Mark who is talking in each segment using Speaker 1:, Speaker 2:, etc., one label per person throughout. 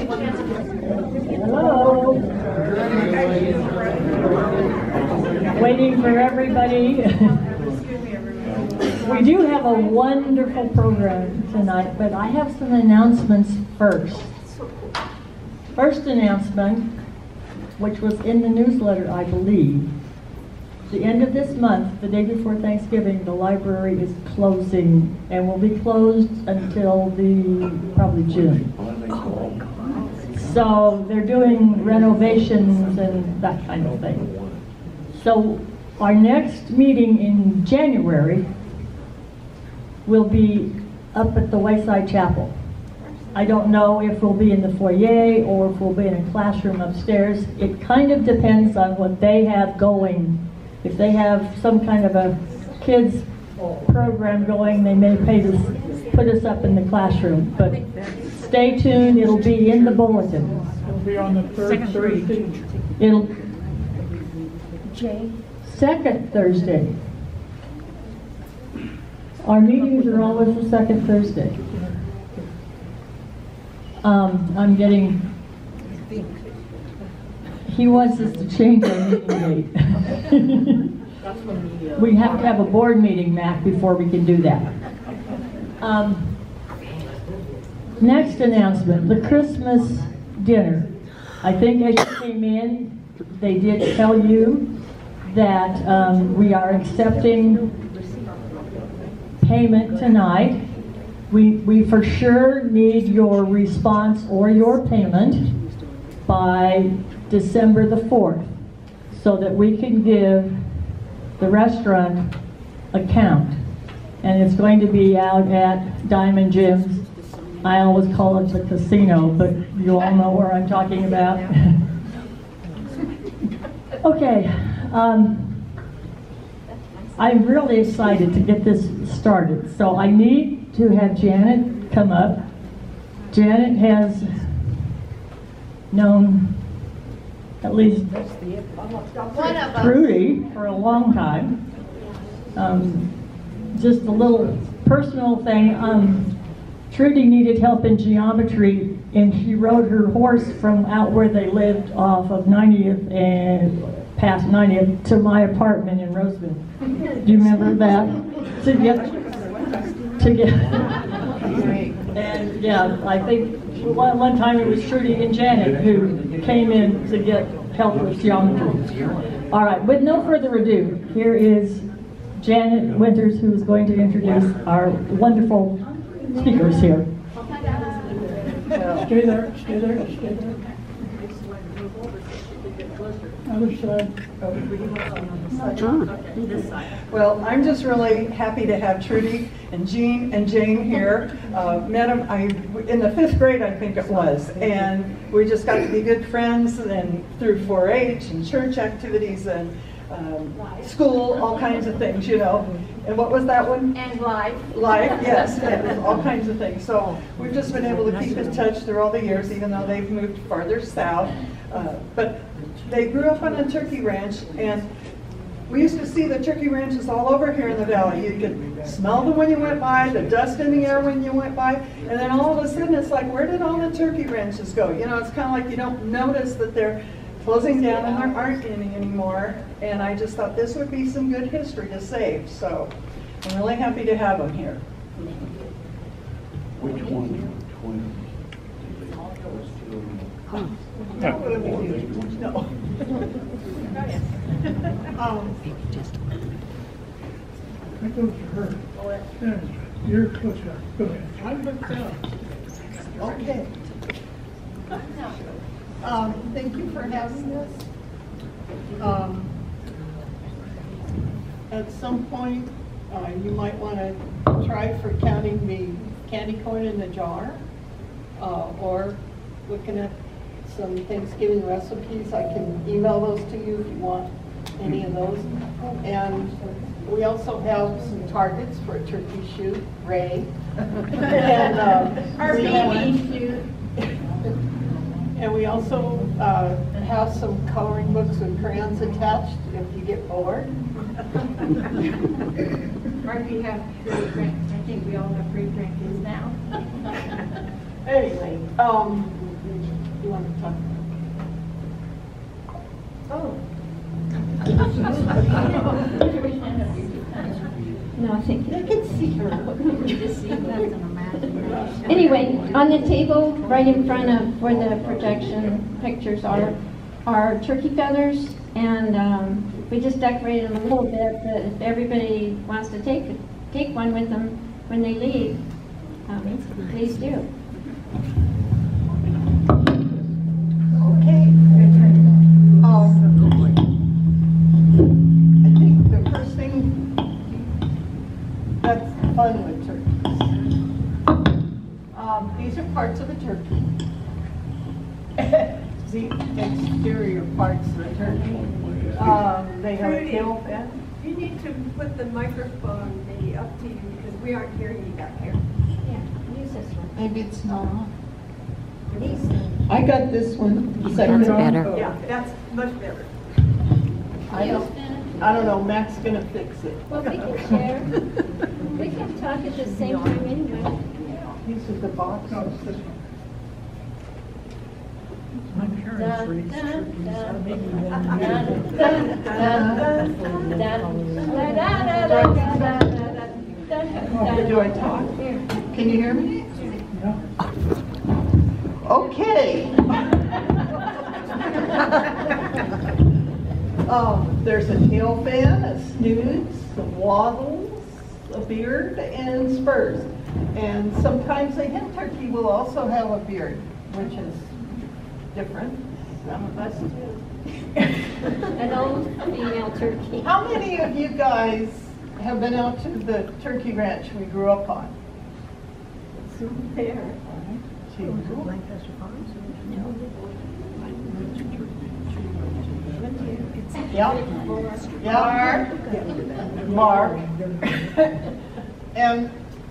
Speaker 1: Hello. Waiting for everybody. We do have a wonderful program tonight, but I have some announcements first. First announcement, which was in the newsletter, I believe. The end of this month, the day before Thanksgiving, the library is closing and will be closed until probably June. So they're doing renovations and that kind of thing. So our next meeting in January will be up at the Wayside Chapel. I don't know if we'll be in the foyer or if we'll be in a classroom upstairs. It kind of depends on what they have going. If they have some kind of a kids program going, they may put us up in the classroom. But stay tuned, it'll be in the bulletin.
Speaker 2: It'll be on the third Thursday.
Speaker 1: Second Thursday. Our meetings are always the second Thursday. I'm getting, he wants us to change our meeting date. We have to have a board meeting, Mac, before we can do that. Next announcement, the Christmas dinner. I think as you came in, they did tell you that we are accepting payment tonight. We for sure need your response or your payment by December the 4th so that we can give the restaurant a count. And it's going to be out at Diamond Jim's. I always call it the casino, but you all know where I'm talking about. Okay. I'm really excited to get this started. So I need to have Janet come up. Janet has known at least Trudy for a long time. Just a little personal thing. Trudy needed help in geometry, and she rode her horse from out where they lived off of 90th and past 90th to my apartment in Roseville. Do you remember that? And yeah, I think one time it was Trudy and Janet who came in to get help with geometry. All right, with no further ado, here is Janet Winters, who is going to introduce our wonderful speakers here.
Speaker 2: Stay there, stay there, stay there. Other side.
Speaker 3: Well, I'm just really happy to have Trudy and Jean and Jane here. Met them in the 5th grade, I think it was, and we just got to be good friends, and through 4-H and church activities and school, all kinds of things, you know. And what was that one?
Speaker 4: And life.
Speaker 3: Life, yes, and all kinds of things. So we've just been able to keep in touch through all the years, even though they've moved farther south. But they grew up on a turkey ranch, and we used to see the turkey ranches all over here in the valley. You could smell them when you went by, the dust in the air when you went by, and then all of a sudden it's like, where did all the turkey ranches go? You know, it's kind of like you don't notice that they're closing down and there aren't any anymore. And I just thought this would be some good history to save. So I'm really happy to have them here.
Speaker 5: Which one?
Speaker 3: No.
Speaker 2: That goes to her. Yeah, you're close enough. Go ahead. I'm looked up.
Speaker 6: Okay. Thank you for having this. At some point, you might want to try for counting the candy corn in the jar, or looking at some Thanksgiving recipes. I can email those to you if you want any of those. And we also have some targets for a turkey shoot, Ray. And
Speaker 4: Our baby shoot.
Speaker 6: And we also have some coloring books with crayons attached if you get bored.
Speaker 4: Or if you have free drink. I think we all have free drinks now.
Speaker 6: Anyway, you want to talk about?
Speaker 5: No, I think
Speaker 6: I can see her.
Speaker 5: Anyway, on the table right in front of where the projection pictures are turkey feathers, and we just decorated them a little bit, but if everybody wants to take one with them when they leave, please do.
Speaker 6: Okay. I think the first thing that's fun with turkeys. These are parts of a turkey. The exterior parts of the turkey. They have a tail fin.
Speaker 7: You need to put the microphone maybe up to you because we aren't hearing you back here.
Speaker 5: Yeah, use this one.
Speaker 6: Maybe it's not on. I got this one. Second.
Speaker 7: Yeah, that's much better.
Speaker 6: I don't know, Mac's gonna fix it.
Speaker 5: Well, we can share. We can talk at the same time anyway.
Speaker 6: These are the boxes.
Speaker 2: No, it's this one. My parents raised turkeys. I made
Speaker 6: Do I talk? Can you hear me? Okay. There's a tail fan, a snoot, some waddles, a beard, and spurs. And sometimes a hen turkey will also have a beard, which is different. Some of us do.
Speaker 5: An old female turkey.
Speaker 6: How many of you guys have been out to the turkey ranch we grew up on?
Speaker 5: There.
Speaker 6: Yeah. Mark. And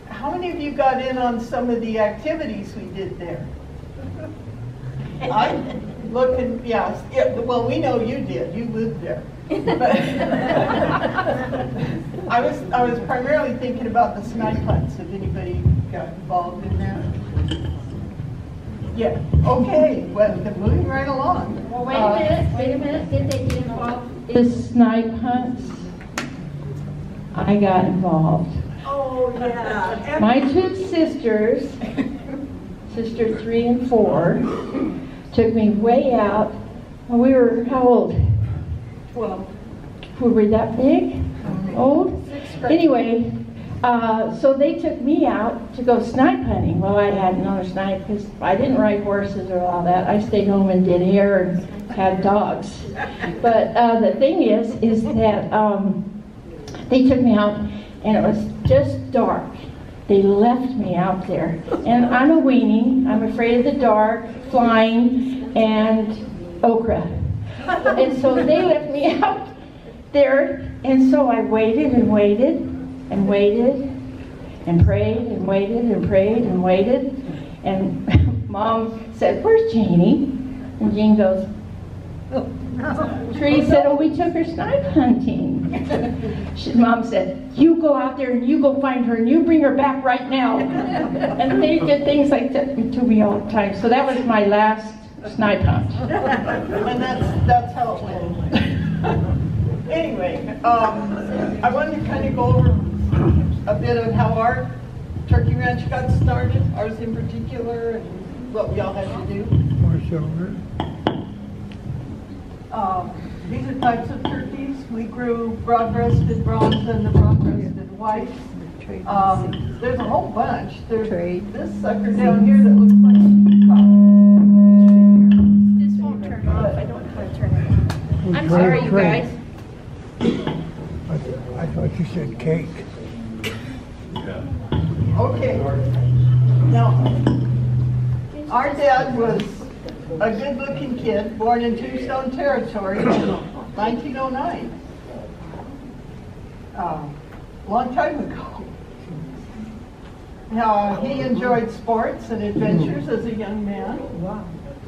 Speaker 6: how many of you got in on some of the activities we did there? I'm looking, yeah, well, we know you did. You lived there. But I was primarily thinking about the snipe hunts. If anybody got involved in that? Yeah. Okay. Well, they're moving right along.
Speaker 5: Well, wait a minute. Did they get involved?
Speaker 1: The snipe hunts, I got involved.
Speaker 7: Oh, yeah.
Speaker 1: My two sisters, sister 3 and 4, took me way out. We were, how old?
Speaker 6: 12.
Speaker 1: Were we that big? Old? Anyway, so they took me out to go snipe hunting. Well, I had no snipe because I didn't ride horses or all that. I stayed home and did hair and had dogs. But the thing is that they took me out and it was just dark. They left me out there. And I'm a weenie. I'm afraid of the dark, flying, and okra. And so they left me out there. And so I waited and waited and waited and prayed and waited and prayed and waited. And Mom said, "Where's Janie?" And Jean goes, Tree said, "Oh, we took her snipe hunting." Mom said, "You go out there and you go find her and you bring her back right now." And they did things like that to me all the time. So that was my last snipe hunt.
Speaker 6: And that's how it went. Anyway, I wanted to kind of go over a bit of how our turkey ranch got started, ours in particular, and what we all had to do. These are types of turkeys. We grew broad-breasted bronze and the broad-breasted white. There's a whole bunch. There's this sucker down here that looks like a peacock.
Speaker 5: This won't turn off. I don't know how to turn it on. I'm sorry, you guys.
Speaker 2: I thought you said cake.
Speaker 6: Okay. Now, our dad was a good-looking kid, born in Tombstone Territory in 1909. Long time ago. Now, he enjoyed sports and adventures as a young man.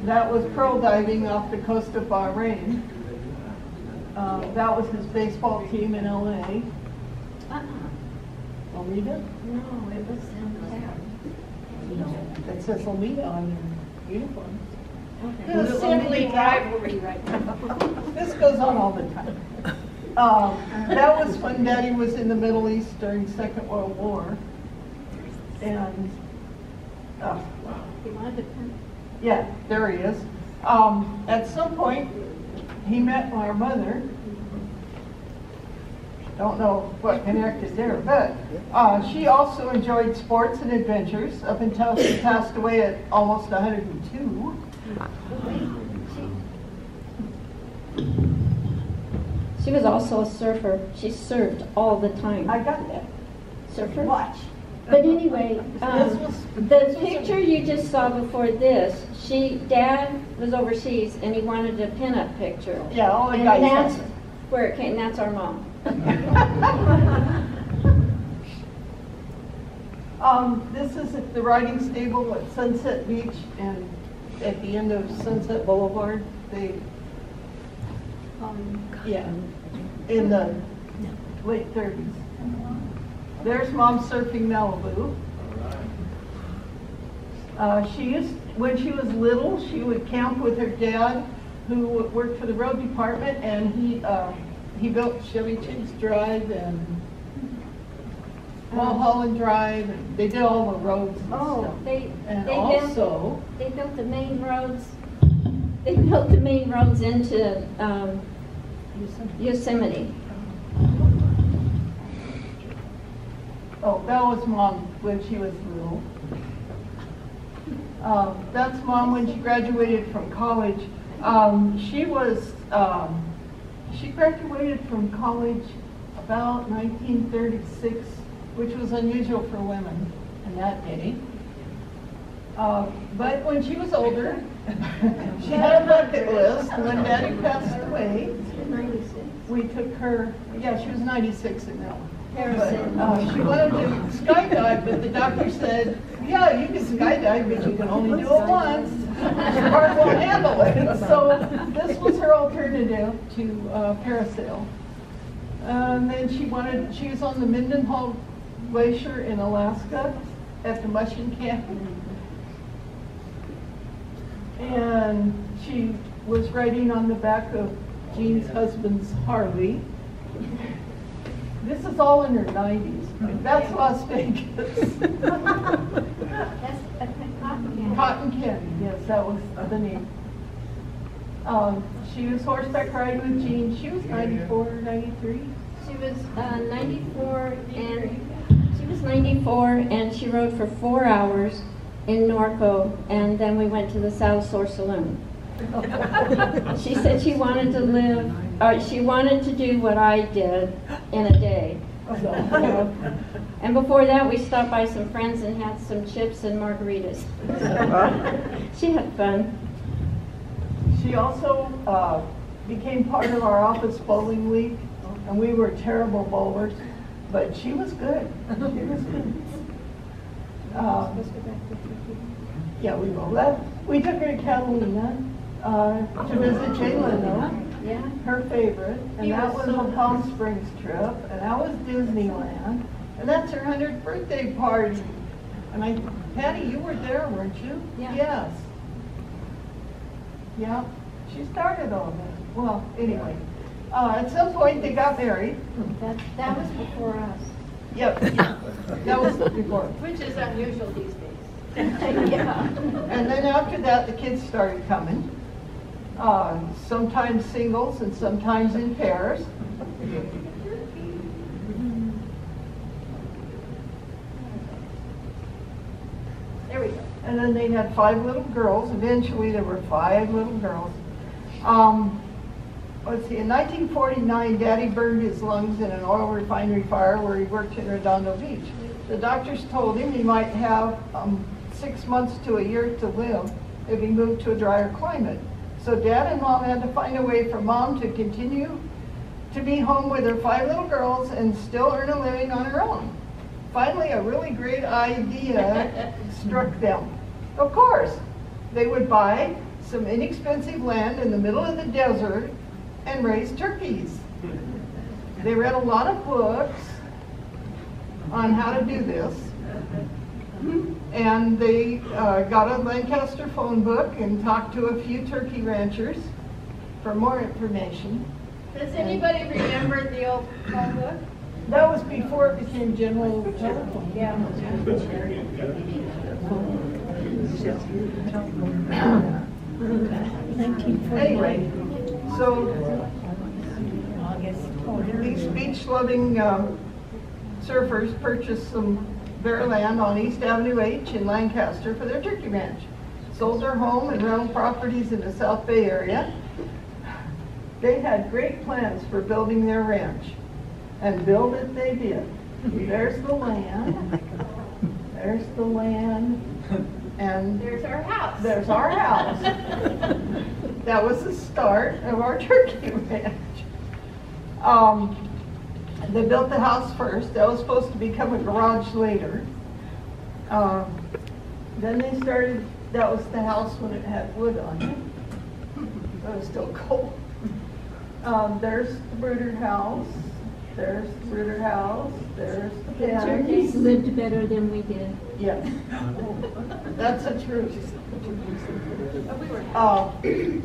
Speaker 6: That was pearl diving off the coast of Bahrain. That was his baseball team in LA. Almeida?
Speaker 5: No, it was
Speaker 6: It says Almeida on their uniform. This is simply
Speaker 4: rivalry right now.
Speaker 6: This goes on all the time. That was when Daddy was in the Middle East during Second World War. And,
Speaker 5: You wanted to come?
Speaker 6: yeah, there he is. At some point, he met my mother. Don't know what connected there, but she also enjoyed sports and adventures up until she passed away at almost 102.
Speaker 5: She was also a surfer. She surfed all the time.
Speaker 6: I got that.
Speaker 5: Surfer?
Speaker 6: Watch.
Speaker 5: But anyway,
Speaker 6: This
Speaker 5: the picture you just saw before this, Dad was overseas and he wanted a pinup picture.
Speaker 6: Yeah, all the
Speaker 5: And
Speaker 6: guys
Speaker 5: that's
Speaker 6: have it.
Speaker 5: where it came, that's our mom.
Speaker 6: This is at the riding stable at Sunset Beach and at the end of Sunset Boulevard. Yeah, in the late 30s. There's Mom surfing Malibu. When she was little, she would camp with her dad, who worked for the road department, and he built Chevy Chase Drive and Mulholland Drive, and they did all the roads and stuff. And also,
Speaker 5: They built the main roads. They built the main roads into Yosemite.
Speaker 6: oh, that was Mom when she was little. That's Mom when she graduated from college. She graduated from college about 1936, which was unusual for women in that day. But when she was older, she had a bucket list, and when Daddy passed away, we took her, yeah, she was 96 in that one. But, she wanted to skydive, but the doctor said, yeah, you can skydive, but you can only do it once. Your heart won't handle it. So this was her alternative to parasail. And then she was on the Mendenhall Glacier in Alaska at the mushing camp. And she was riding on the back of Jean's husband's Harley. This is all in her 90s. That's Las Vegas.
Speaker 5: That's
Speaker 6: Cotton Candy, yes, that was the name. She was horseback riding with Jean. She was 94, 93.
Speaker 5: She was 94 and she rode for 4 hours in Norco, and then we went to the South Shore Saloon. She said she wanted to she wanted to do what I did in a day. So, and before that, we stopped by some friends and had some chips and margaritas. She had fun.
Speaker 6: She also became part of our office bowling league, and we were terrible bowlers, but she was good. She was good. Yeah, we will. We took her to Catalina to visit Jalen, though.
Speaker 5: Yeah.
Speaker 6: Her favorite, and that was a Palm Springs trip, and that was Disneyland, and that's her 100th birthday party. And Patty, you were there, weren't you?
Speaker 5: Yeah.
Speaker 6: Yes. Yeah, she started all that. Well, anyway, at some point they got married.
Speaker 5: That was before us.
Speaker 6: Yep, that was before.
Speaker 4: Which is unusual these days.
Speaker 5: Yeah.
Speaker 6: And then after that, the kids started coming. Sometimes singles and sometimes in pairs. There we go. And then they had 5 little girls. Eventually there were 5 little girls. Let's see, in 1949, Daddy burned his lungs in an oil refinery fire where he worked in Redondo Beach. The doctors told him he might have 6 months to a year to live if he moved to a drier climate. So Dad and Mom had to find a way for Mom to continue to be home with her 5 little girls and still earn a living on her own. Finally, a really great idea struck them. Of course, they would buy some inexpensive land in the middle of the desert and raise turkeys. They read a lot of books on how to do this. And they got a Lancaster phone book and talked to a few turkey ranchers for more information.
Speaker 4: Does anybody remember the old phone book?
Speaker 6: That was before it became general telephone.
Speaker 4: Yeah.
Speaker 6: Anyway, so these beach-loving surfers purchased some bare land on East Avenue H in Lancaster for their turkey ranch. Sold their home and rental properties in the South Bay area. They had great plans for building their ranch, and build it they did. There's the land, there's the land, and
Speaker 4: There's our house.
Speaker 6: there's our house. That was the start of our turkey ranch. They built the house first. That was supposed to become a garage later. Then they started, that was the house when it had wood on it. It was still cold. There's the brooder house. There's the brooder house. There's the pen.
Speaker 5: Turkeys lived better than we did.
Speaker 6: Yes. That's the truth.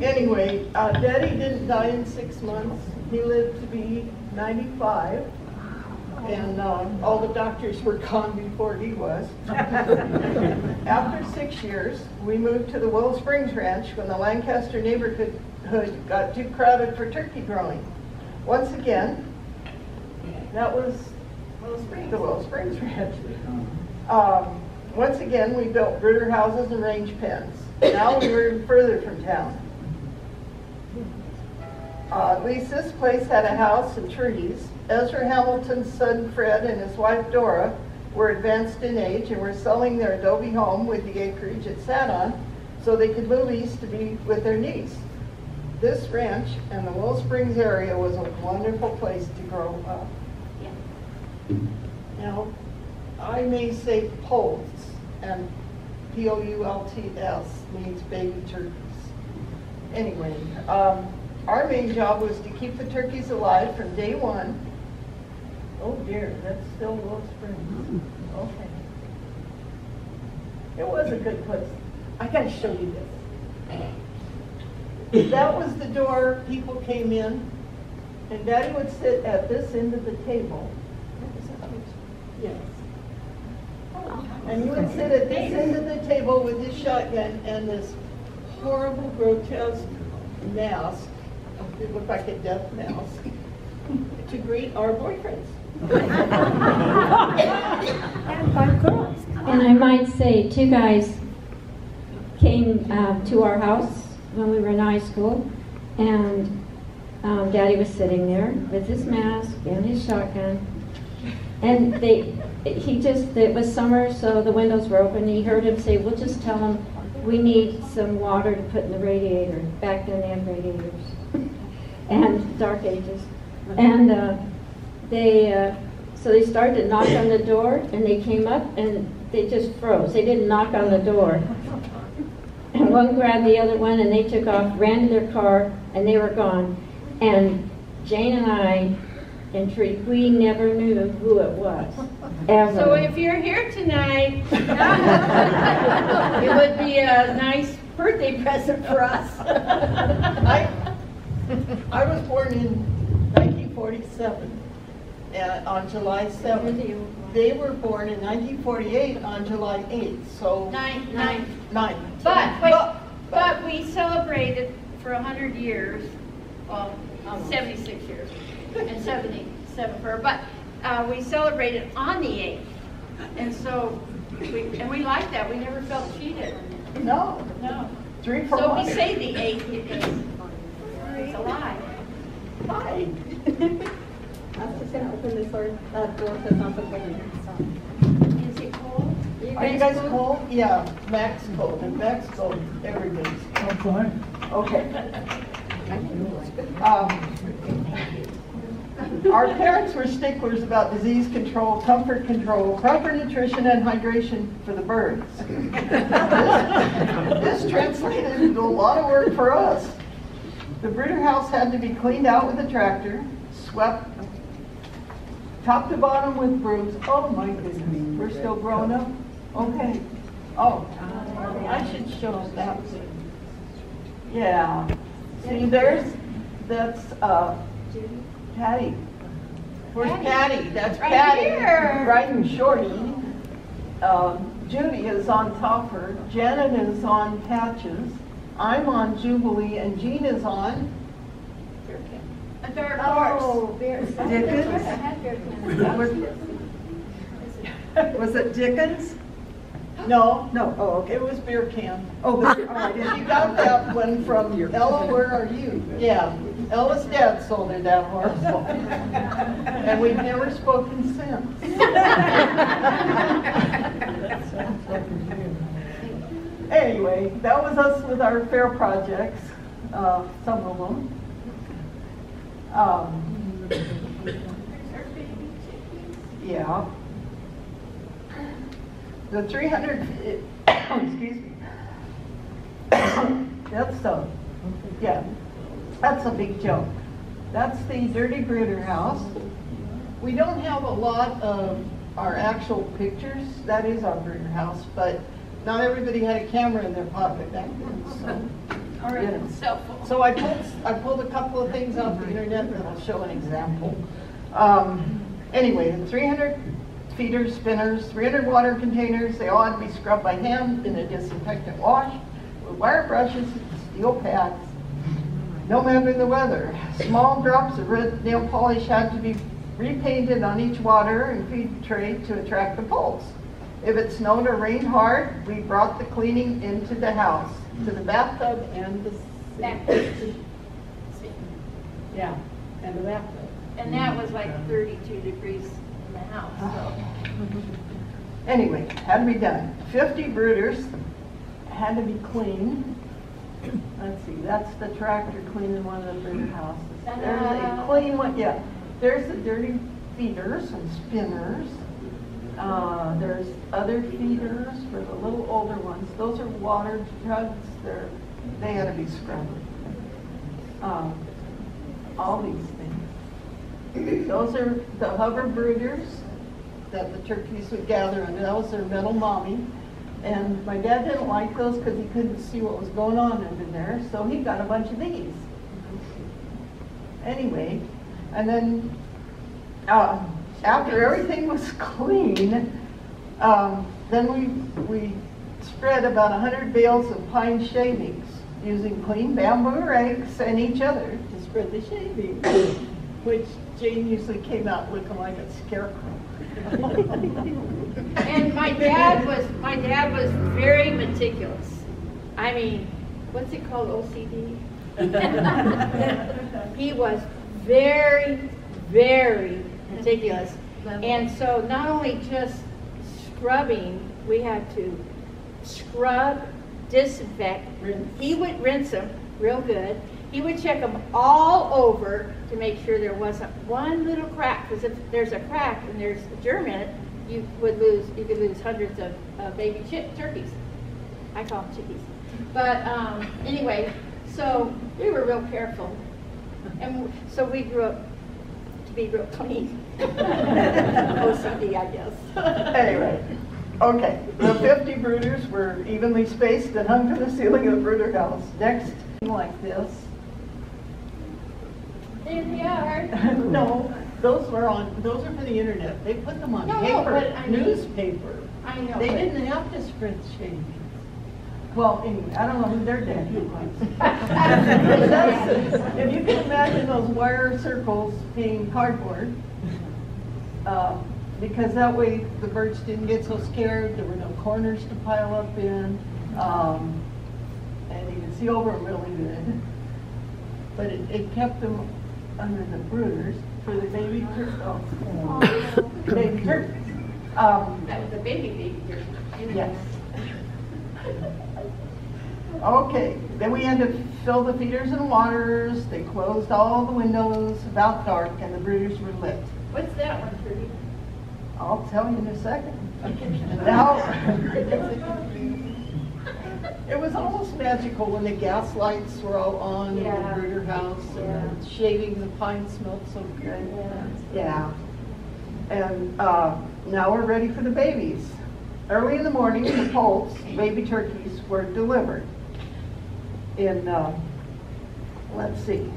Speaker 6: Anyway, Daddy didn't die in 6 months. He lived to be 95. And all the doctors were gone before he was. After 6 years, we moved to the Willow Springs Ranch when the Lancaster neighborhood got too crowded for turkey growing. Once again, that was the Willow Springs Ranch. Once again, we built brooder houses and range pens. Now we were further from town. At least this place had a house and trees. Ezra Hamilton's son Fred and his wife Dora were advanced in age and were selling their adobe home with the acreage it sat on so they could move east to be with their niece. This ranch and the Willow Springs area was a wonderful place to grow up. Now, I may say poults, and P-O-U-L-T-S means baby turkeys. Anyway, our main job was to keep the turkeys alive from day one. Oh dear, that's still Willow Springs. Okay. It was a good place. I gotta show you this. That was the door people came in, and Daddy would sit at this end of the table. Yes. And you would sit at this end of the table with his shotgun and this horrible, grotesque mask. It looked like a death mask to greet our boyfriends.
Speaker 5: And I might say, 2 guys came to our house when we were in high school, and Daddy was sitting there with his mask and his shotgun, and it was summer, so the windows were open. He heard him say, "We'll just tell them we need some water to put in the radiator." Back then they had radiators, and dark ages, and so they started to knock on the door, and they came up and they just froze. They didn't knock on the door. And one grabbed the other one, and they took off, ran to their car, and they were gone. And Jane and I, intrigued, we never knew who it was, ever.
Speaker 4: So if you're here tonight, it would be a nice birthday present for us.
Speaker 6: I was born in 1947 on July 7th. They were born in 1948 on July 8th, so...
Speaker 4: Nine.
Speaker 6: But
Speaker 4: we celebrated for 100 years, well, 76 years, and 77 for her, but we celebrated on the 8th. And so, we liked that. We never felt cheated.
Speaker 6: No. 3 for
Speaker 4: So
Speaker 6: 1.
Speaker 4: we say the 8th because it's a lie.
Speaker 6: Hi.
Speaker 7: I'm just gonna open this door because I'm preparing.
Speaker 4: Is it cold?
Speaker 6: Are you guys cold? Yeah, Mac's cold. And Mac's cold, everybody's cold.
Speaker 2: I'm fine.
Speaker 6: Okay. Our parents were sticklers about disease control, comfort control, proper nutrition, and hydration for the birds. This translated into a lot of work for us. The brooder house had to be cleaned out with a tractor, swept top to bottom with brooms. Oh my goodness, we're still growing up. Okay. Oh, I should show that. Yeah. See, that's Patty. Where's Patty? That's
Speaker 4: Right
Speaker 6: Patty.
Speaker 4: here.
Speaker 6: Riding Shorty. Judy is on Topper. Janet is on Patches. I'm on Jubilee, and Jean is on
Speaker 4: A dark horse.
Speaker 5: Oh, Bear.
Speaker 3: Dickens?
Speaker 5: I had Bear Can.
Speaker 3: Was it Dickens?
Speaker 6: No,
Speaker 3: No, oh, okay.
Speaker 6: it was Beer Can.
Speaker 3: Oh, oh, I didn't.
Speaker 6: She got that one from Ella, where are you? Yeah, Ella's dad sold her that horse. And we've never spoken since. Anyway, that was us with our fair projects, some of them. Yeah. The 300, excuse me. That's a big joke. That's the Dirty Brooder house. We don't have a lot of our actual pictures. That is our brooder house, but not everybody had a camera in their pocket back then, so.
Speaker 4: Or
Speaker 6: Yeah.
Speaker 4: a cell phone.
Speaker 6: So I pulled a couple of things off the internet that I'll show an example. Anyway, the 300 feeders, spinners, 300 water containers, they all had to be scrubbed by hand in a disinfectant wash with wire brushes and steel pads. No matter the weather. Small drops of red nail polish had to be repainted on each water and feed tray to attract the poles. If it snowed or rained hard, we brought the cleaning into the house, to the bathtub and the
Speaker 4: Back.
Speaker 6: sink. Yeah, and the bathtub.
Speaker 4: And that was like 32 degrees in the house, so.
Speaker 6: Anyway, had to be done. 50 brooders had to be cleaned. Let's see, that's the tractor cleaning one of the brooder houses. There's a clean one, yeah. There's the dirty feeders and spinners. There's other feeders for the little older ones. Those are water jugs. They had to be scrubbed. All these things. Those are the hover brooders that the turkeys would gather under. That was their metal mommy. And my dad didn't like those because he couldn't see what was going on under there, so he got a bunch of these. Anyway, and then after everything was clean, then we spread about 100 bales of pine shavings using clean bamboo rakes and each other to spread the shavings, which Jane usually came out looking like a scarecrow.
Speaker 4: And my dad was very meticulous. I mean, what's it called, OCD? He was very, very meticulous. And so not only just scrubbing, we had to scrub, disinfect. He would rinse them real good. He would check them all over to make sure there wasn't one little crack, because if there's a crack and there's a germ in it, you could lose hundreds of baby turkeys. I call them chickies. But anyway, so we were real careful. And so we grew up to be real clean. OCD, I guess.
Speaker 6: Anyway, okay, the 50 brooders were evenly spaced and hung from the ceiling of the brooder house. Next, like this.
Speaker 4: There they are.
Speaker 6: No, those are for the internet. They put them on
Speaker 4: No,
Speaker 6: paper,
Speaker 4: but I mean-
Speaker 6: newspaper.
Speaker 4: I know.
Speaker 6: They
Speaker 4: but-
Speaker 6: didn't have to spread shavings. Well, anyway, I don't know who their daddy was. If you can imagine those wire circles being cardboard, because that way the birds didn't get so scared, there were no corners to pile up in, and you could see over them really good. But it kept them under the brooders for the baby turkeys. Baby turkeys.
Speaker 4: That was a baby turkey.
Speaker 6: Yes. Okay, then we had to fill the feeders and waters. They closed all the windows about dark, and the brooders were lit.
Speaker 4: What's that one, Trudy?
Speaker 6: I'll tell you in a second. Now, it was almost magical when the gas lights were all on in the
Speaker 4: Yeah.
Speaker 6: brooder house, and the shavings and pine smelled so good. Yeah. And now we're ready for the babies. early in the morning, the poults, baby turkeys, were delivered. Let's see,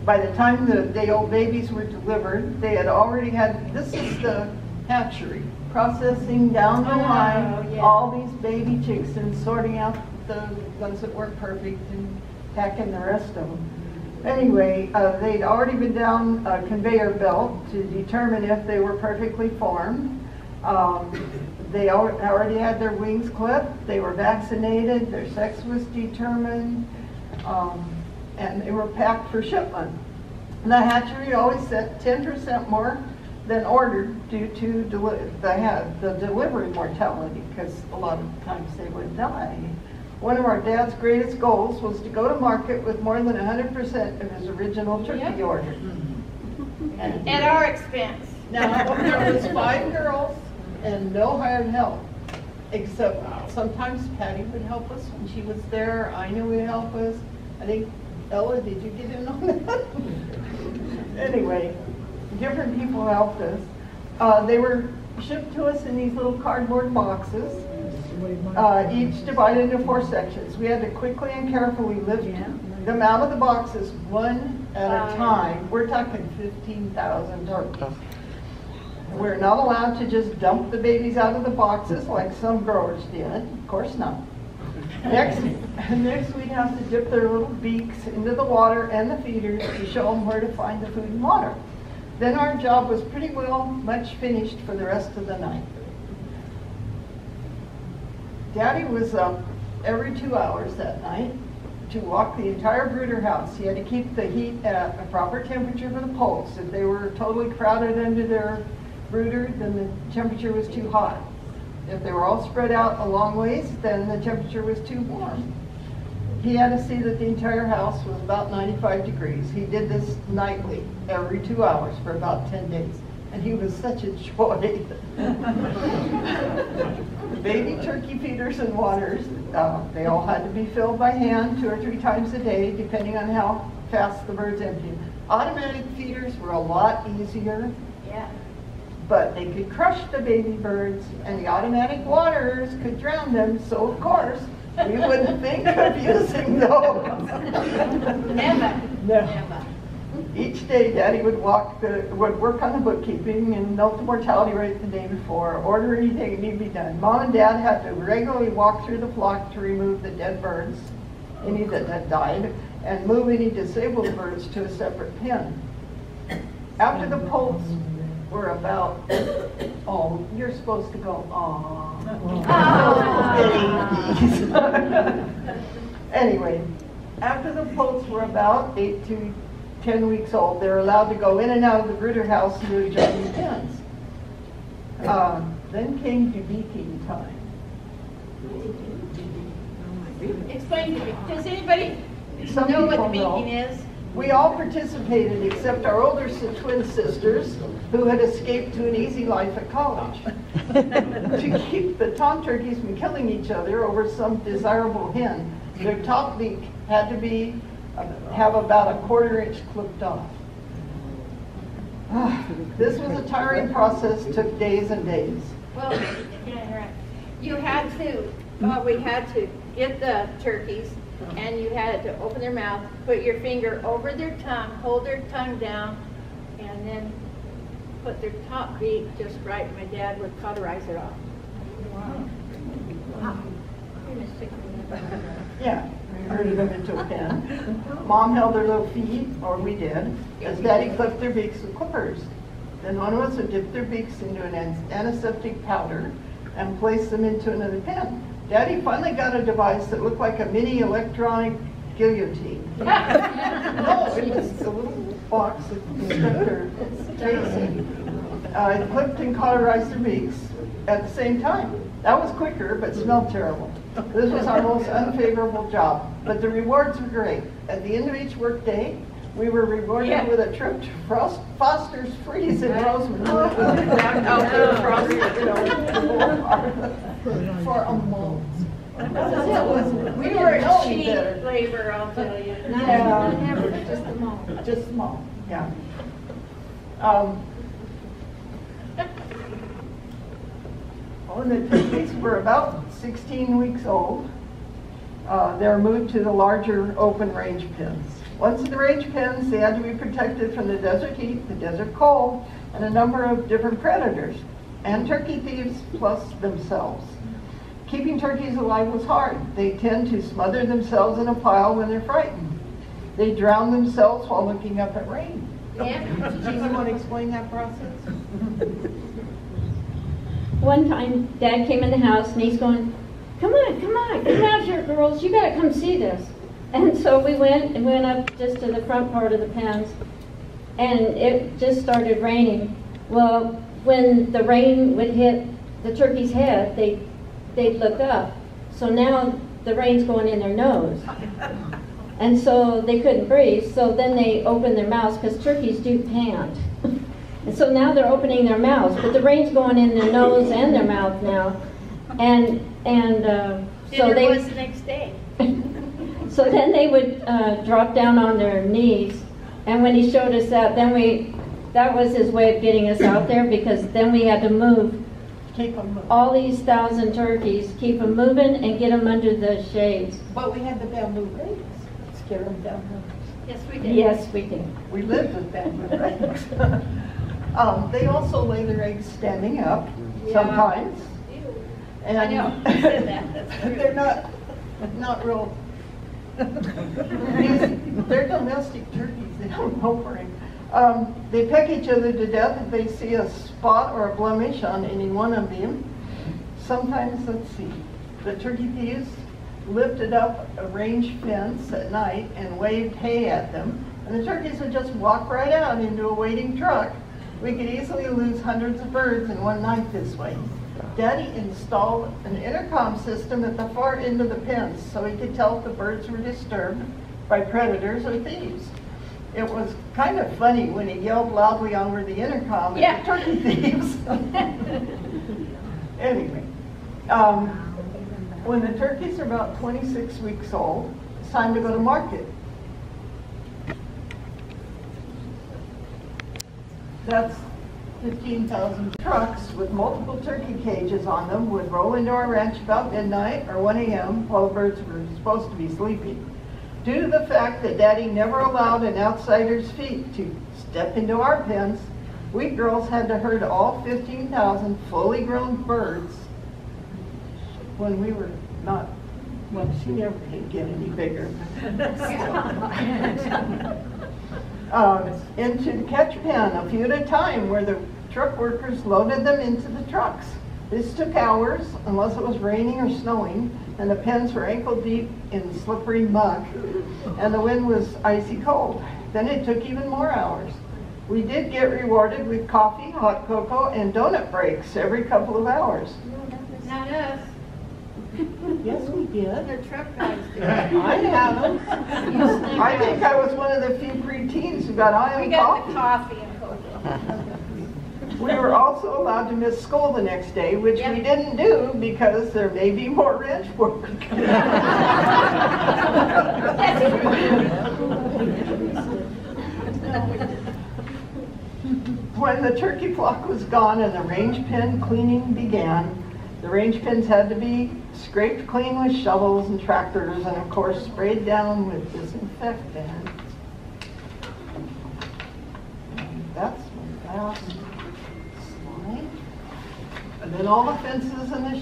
Speaker 6: by the time the day-old babies were delivered, they had already had, this is the hatchery, processing down the line,
Speaker 4: yeah.
Speaker 6: all these baby chicks and sorting out the ones that weren't perfect and packing the rest of them. Anyway, they'd already been down a conveyor belt to determine if they were perfectly formed. They already had their wings clipped, they were vaccinated, their sex was determined, and they were packed for shipment. The hatchery always set 10% more than ordered due to the delivery mortality, because a lot of times they would die. One of our dad's greatest goals was to go to market with more than 100% of his original turkey order.
Speaker 4: At our expense.
Speaker 6: Now, there was 5 girls and no hired help, except sometimes Patty would help us when she was there. Ina would help us. I think, Ella, did you get in on that? Anyway, different people helped us. They were shipped to us in these little cardboard boxes, each divided into 4 sections. We had to quickly and carefully lift them out of the boxes one at a time. We're talking 15,000 turkeys. We're not allowed to just dump the babies out of the boxes like some growers did. Of course not. Next we'd have to dip their little beaks into the water and the feeders to show them where to find the food and water. Then our job was pretty well much finished for the rest of the night. Daddy was up every 2 hours that night to walk the entire brooder house. He had to keep the heat at a proper temperature for the poults. If they were totally crowded under their brooder, then the temperature was too hot. If they were all spread out a long ways, then the temperature was too warm. He had to see that the entire house was about 95 degrees. He did this nightly, every 2 hours for about 10 days. And he was such a joy. Baby turkey feeders and waters, they all had to be filled by hand 2 or 3 times a day, depending on how fast the birds emptied. Automatic feeders were a lot easier.
Speaker 4: Yeah.
Speaker 6: But they could crush the baby birds, and the automatic waters could drown them, so of course, we wouldn't think of using those.
Speaker 4: Never. Never.
Speaker 6: Each day, Daddy would work on the bookkeeping and note the mortality rate the day before, order anything that needed to be done. Mom and Dad had to regularly walk through the flock to remove the dead birds, any that had died, and move any disabled birds to a separate pen. After the poults were about, oh, you're supposed to go, Anyway, after the poults were about 8 to 10 weeks old, they're allowed to go in and out of the brooder house to adjoining pens. Then came debeaking time.
Speaker 4: Explain to me. Does anybody
Speaker 6: Some
Speaker 4: know what
Speaker 6: people
Speaker 4: the
Speaker 6: know.
Speaker 4: beaking is?
Speaker 6: We all participated except our older twin sisters who had escaped to an easy life at college. To keep the tom turkeys from killing each other over some desirable hen, their top beak had to have about a 1/4 inch clipped off. This was a tiring process, took days and days.
Speaker 4: Well, yeah, right. You had to, we had to get the turkeys, and you had to open their mouth, put your finger over their tongue, hold their tongue down, and then put their top beak just right. My dad would cauterize it off. Wow.
Speaker 6: Yeah, herded them into a pen. Mom held their little feet, or we did, as Daddy clipped their beaks with clippers. Then one of us would dip their beaks into an antiseptic powder and place them into another pen. Daddy finally got a device that looked like a mini electronic guillotine. No, it was a little box that stuck their face in. It clipped and cauterized their beaks at the same time. That was quicker, but smelled terrible. This was our most unfavorable job, but the rewards were great. At the end of each work day, we were rewarded with a trip to Foster's Freeze in Roseman. For a month.
Speaker 4: We were cheap labor, I'll tell you.
Speaker 6: Yeah.
Speaker 4: Just a moment.
Speaker 6: Just small, yeah. when the turkeys were about 16 weeks old, they were moved to the larger open range pens. Once in the range pens, they had to be protected from the desert heat, the desert cold, and a number of different predators, and turkey thieves plus themselves. Keeping turkeys alive was hard. They tend to smother themselves in a pile when they're frightened. They drown themselves while looking up at rain.
Speaker 4: Yeah.
Speaker 6: Do you want to explain that process?
Speaker 5: One time, Dad came in the house and he's going, come out here, girls, you gotta come see this. And so we went up just to the front part of the pens, and it just started raining. Well, when the rain would hit the turkey's head, they'd look up. So now the rain's going in their nose. And so they couldn't breathe, so then they opened their mouths, because turkeys do pant. And so now they're opening their mouths, but the rain's going in their nose and their mouth now. And so
Speaker 4: Dinner was the next day.
Speaker 5: so then they would drop down on their knees, and when he showed us that, that was his way of getting us out there, because then we had to move
Speaker 6: Keep them moving.
Speaker 5: all these 1,000 turkeys, keep them moving and get them under the shades.
Speaker 6: But we had the bamboo rakes. Scare them down.
Speaker 4: Yes, we did.
Speaker 5: Yes, we did.
Speaker 6: We lived with bamboo rakes. They also lay their eggs standing up sometimes. And
Speaker 4: I know, you said that, that's true.
Speaker 6: they're not real. They're domestic turkeys. They don't know for him. They peck each other to death if they see a spot or a blemish on any one of them. Sometimes, let's see, the turkey thieves lifted up a range fence at night and waved hay at them, and the turkeys would just walk right out into a waiting truck. We could easily lose hundreds of birds in one night this way. Daddy installed an intercom system at the far end of the pens so he could tell if the birds were disturbed by predators or thieves. It was kind of funny when he yelled loudly over the intercom at the turkey thieves. Anyway, when the turkeys are about 26 weeks old, it's time to go to market. That's 15,000 trucks with multiple turkey cages on them would roll into our ranch about midnight or 1 a.m. while the birds were supposed to be sleeping. Due to the fact that Daddy never allowed an outsider's feet to step into our pens, we girls had to herd all 15,000 fully grown birds when we were not, well, she never could get any bigger. Into the catch pen a few at a time, where the truck workers loaded them into the trucks. This took hours, unless it was raining or snowing, and the pens were ankle deep in slippery muck, and the wind was icy cold. Then it took even more hours. We did get rewarded with coffee, hot cocoa, and donut breaks every couple of hours.
Speaker 4: Not us.
Speaker 6: Yes, we did.
Speaker 4: The truck guys do.
Speaker 6: I haven't. I think I was one of the few preteens who got eye
Speaker 4: We
Speaker 6: on
Speaker 4: got the
Speaker 6: coffee.
Speaker 4: coffee and cocoa.
Speaker 6: We were also allowed to miss school the next day, which
Speaker 4: Yep.
Speaker 6: we didn't do because there may be more ranch work. When the turkey flock was gone and the range pen cleaning began, the range pens had to be scraped clean with shovels and tractors, and of course sprayed down with disinfectant. And that's my last slide. And then all the fences and the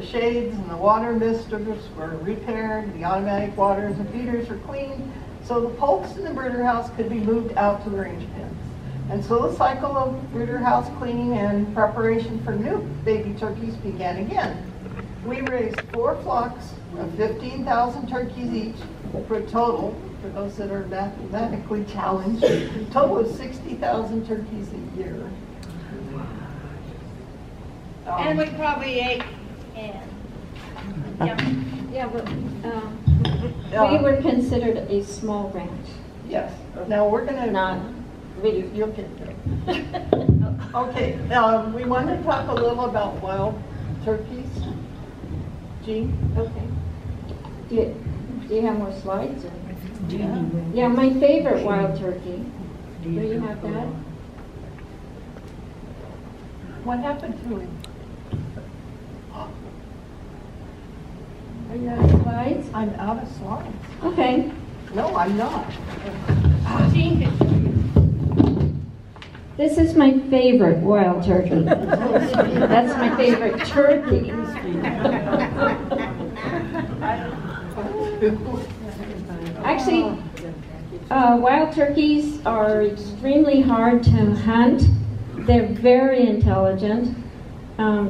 Speaker 6: shades and the water misters were repaired, the automatic waters and feeders were cleaned, so the poults in the brooder house could be moved out to the range pens. And so the cycle of brooder house cleaning and preparation for new baby turkeys began again. We raised 4 flocks of 15,000 turkeys each for a total, for those that are mathematically challenged, a total of 60,000 turkeys a year.
Speaker 4: And we probably ate, and,
Speaker 5: Yeah, but we were considered a small ranch.
Speaker 6: Yes. Now we're going to...
Speaker 5: Not,
Speaker 6: You'll get there. Okay, we want to talk a little about wild turkeys. Jean? Okay.
Speaker 5: do you have more slides? Yeah, my favorite wild turkey. Do you have that?
Speaker 6: What happened to him?
Speaker 5: Are you out of slides?
Speaker 6: I'm out of slides.
Speaker 5: Okay.
Speaker 6: No, I'm not.
Speaker 5: This is my favorite wild turkey. That's my favorite turkey. Actually, wild turkeys are extremely hard to hunt. They're very intelligent.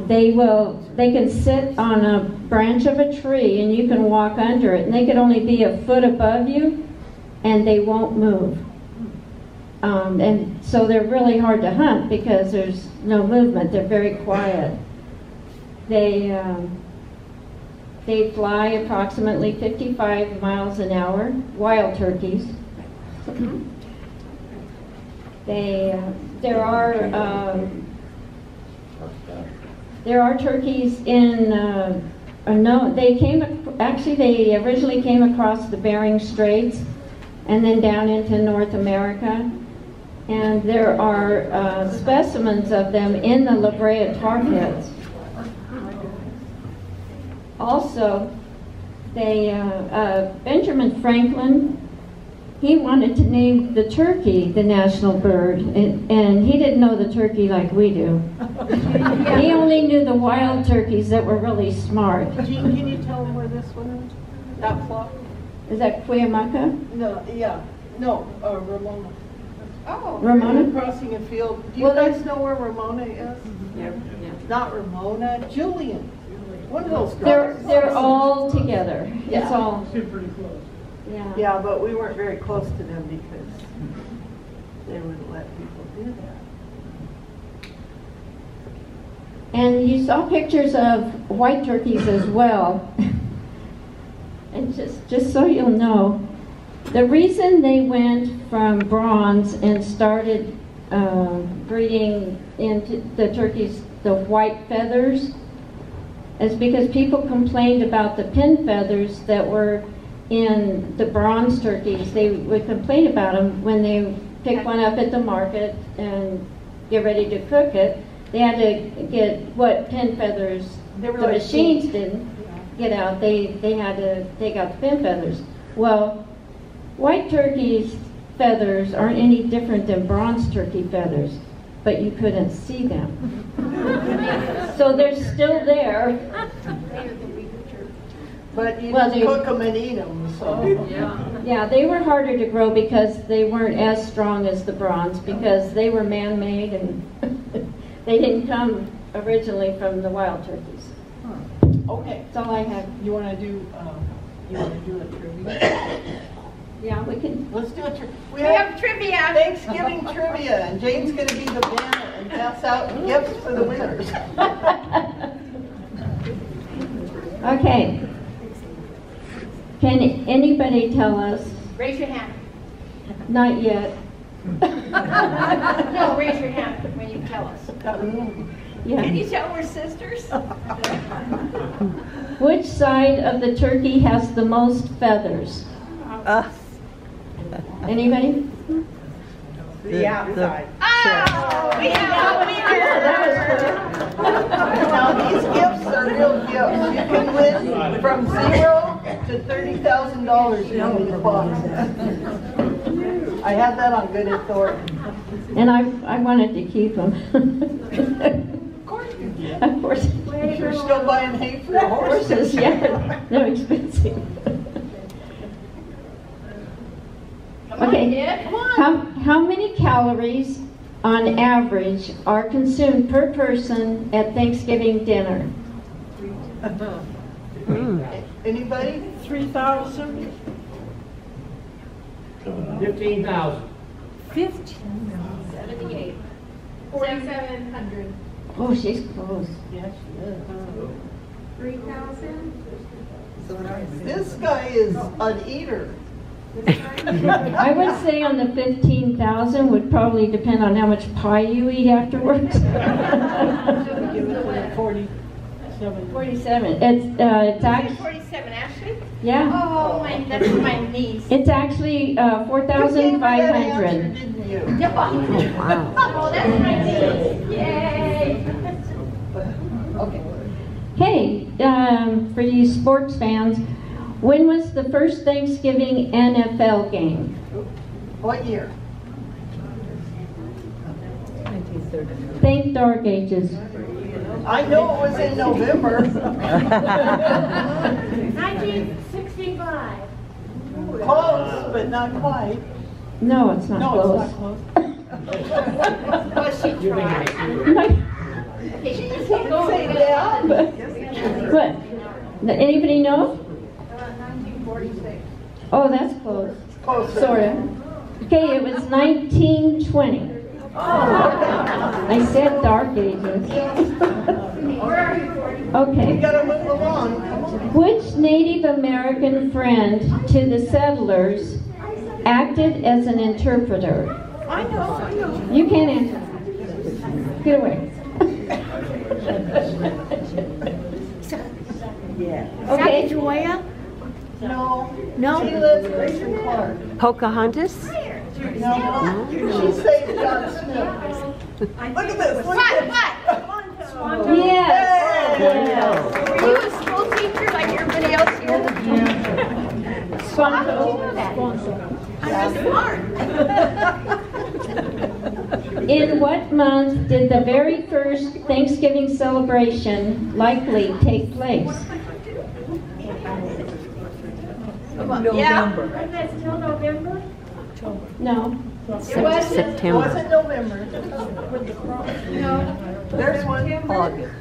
Speaker 5: They can sit on a branch of a tree and you can walk under it, and they could only be a foot above you and they won't move. And so they're really hard to hunt because there's no movement. They're very quiet. They fly approximately 55 miles an hour, wild turkeys. There are turkeys in, they originally came across the Bering Straits and then down into North America. And there are specimens of them in the La Brea tar pits. Also, Benjamin Franklin, he wanted to name the turkey the national bird, and he didn't know the turkey like we do. He only knew the wild turkeys that were really smart.
Speaker 6: Jean, can you tell them where this one is? That flock?
Speaker 5: Is that Cuyamaca?
Speaker 6: No, yeah. No, Ramona.
Speaker 4: Oh.
Speaker 5: Ramona?
Speaker 6: Crossing a field. Do you
Speaker 5: Well,
Speaker 6: guys know where Ramona is?
Speaker 5: Yeah.
Speaker 6: Not Ramona, Julian. One of those girls.
Speaker 5: They're all together. It's
Speaker 6: Yeah.
Speaker 5: all,
Speaker 2: Seem pretty close.
Speaker 5: yeah.
Speaker 6: Yeah, but we weren't very close to them because they wouldn't let people do that.
Speaker 5: And you saw pictures of white turkeys as well. And just so you'll know, the reason they went from bronze and started breeding into the turkeys the white feathers is because people complained about the pin feathers that were in the bronze turkeys. They would complain about them when they pick one up at the market and get ready to cook it. They had to get what pin feathers
Speaker 6: They were
Speaker 5: the
Speaker 6: like
Speaker 5: machines
Speaker 6: pink.
Speaker 5: didn't get out. They had to take out the pin feathers. Well, white turkeys' feathers aren't any different than bronze turkey feathers, but you couldn't see them. So they're still there.
Speaker 6: But you
Speaker 5: Well,
Speaker 6: just
Speaker 5: they-
Speaker 6: cook them and eat them, so.
Speaker 5: Yeah, they were harder to grow because they weren't as strong as the bronze because they were man-made and they didn't come originally from the wild turkeys.
Speaker 6: Okay,
Speaker 5: That's all I have.
Speaker 6: you wanna do a trivia?
Speaker 5: Yeah, we can.
Speaker 6: Let's do a trivia.
Speaker 4: We have trivia.
Speaker 6: Thanksgiving trivia, and Jane's gonna be the banner and pass out gifts for the winners.
Speaker 5: Okay. Can anybody tell us?
Speaker 4: Raise your hand.
Speaker 5: Not yet.
Speaker 4: No, raise your hand when you tell us. Can
Speaker 5: Yeah.
Speaker 4: you tell we're sisters?
Speaker 5: Which side of the turkey has the most feathers? Anybody?
Speaker 3: The outside.
Speaker 4: Oh, we have a winner.
Speaker 6: Now, these gifts are real gifts. You can win from $0 to $30,000 in these boxes. I have that on good authority.
Speaker 5: And I wanted to keep them.
Speaker 6: Of course you do.
Speaker 5: Of course.
Speaker 6: You're still buying hay for your horses.
Speaker 5: Horses, yeah. They're expensive.
Speaker 4: Come on,
Speaker 5: Okay.
Speaker 4: kid. Come on.
Speaker 5: How many calories on average are consumed per person at Thanksgiving dinner?
Speaker 6: Anybody?
Speaker 2: 3,000?
Speaker 8: 15,000.
Speaker 4: 78.
Speaker 7: 4,700.
Speaker 5: Oh, she's close.
Speaker 6: Yes, she is.
Speaker 7: 3,000?
Speaker 6: This guy is an eater.
Speaker 5: I would say on the 15,000 would probably depend on how much pie you eat afterwards.
Speaker 6: Give it to the 47.
Speaker 5: 47. It's actually
Speaker 4: 47, Ashley?
Speaker 5: yeah.
Speaker 4: Oh, that's my niece.
Speaker 5: It's actually
Speaker 6: You gave her that answer,
Speaker 5: 4,500.
Speaker 6: didn't you?
Speaker 4: Oh, that's my niece. Yay.
Speaker 6: Okay.
Speaker 5: Hey, for you sports fans, when was the first Thanksgiving NFL game?
Speaker 6: What year?
Speaker 5: Think dark ages.
Speaker 6: I know it was in November.
Speaker 4: 1965.
Speaker 6: Close, but not quite.
Speaker 5: No, it's not
Speaker 6: No,
Speaker 5: close.
Speaker 6: it's not close.
Speaker 4: Well, she tried. Okay,
Speaker 6: She didn't say that.
Speaker 5: What? Anybody know?
Speaker 4: 1946.
Speaker 5: Oh, that's close.
Speaker 6: Close.
Speaker 5: Sort of. Okay, it was 1920. I said dark ages. Okay.
Speaker 6: You gotta move along. Come on.
Speaker 5: Which Native American friend to the settlers acted as an interpreter?
Speaker 6: I know.
Speaker 5: You can't answer. Get away. Okay.
Speaker 7: Joya?
Speaker 6: No.
Speaker 7: No.
Speaker 6: She lives Grayson Clark.
Speaker 7: Pocahontas?
Speaker 6: No. She saved John Smith. Look at this. Look
Speaker 4: What?
Speaker 6: at this.
Speaker 5: Yes.
Speaker 6: Yes.
Speaker 4: Were you a school teacher like everybody else here?
Speaker 5: Squanto.
Speaker 4: I'm just smart.
Speaker 5: In what month did the very first Thanksgiving celebration likely take place?
Speaker 4: November.
Speaker 5: No.
Speaker 4: It was
Speaker 6: It wasn't November.
Speaker 4: No.
Speaker 6: There's one. August.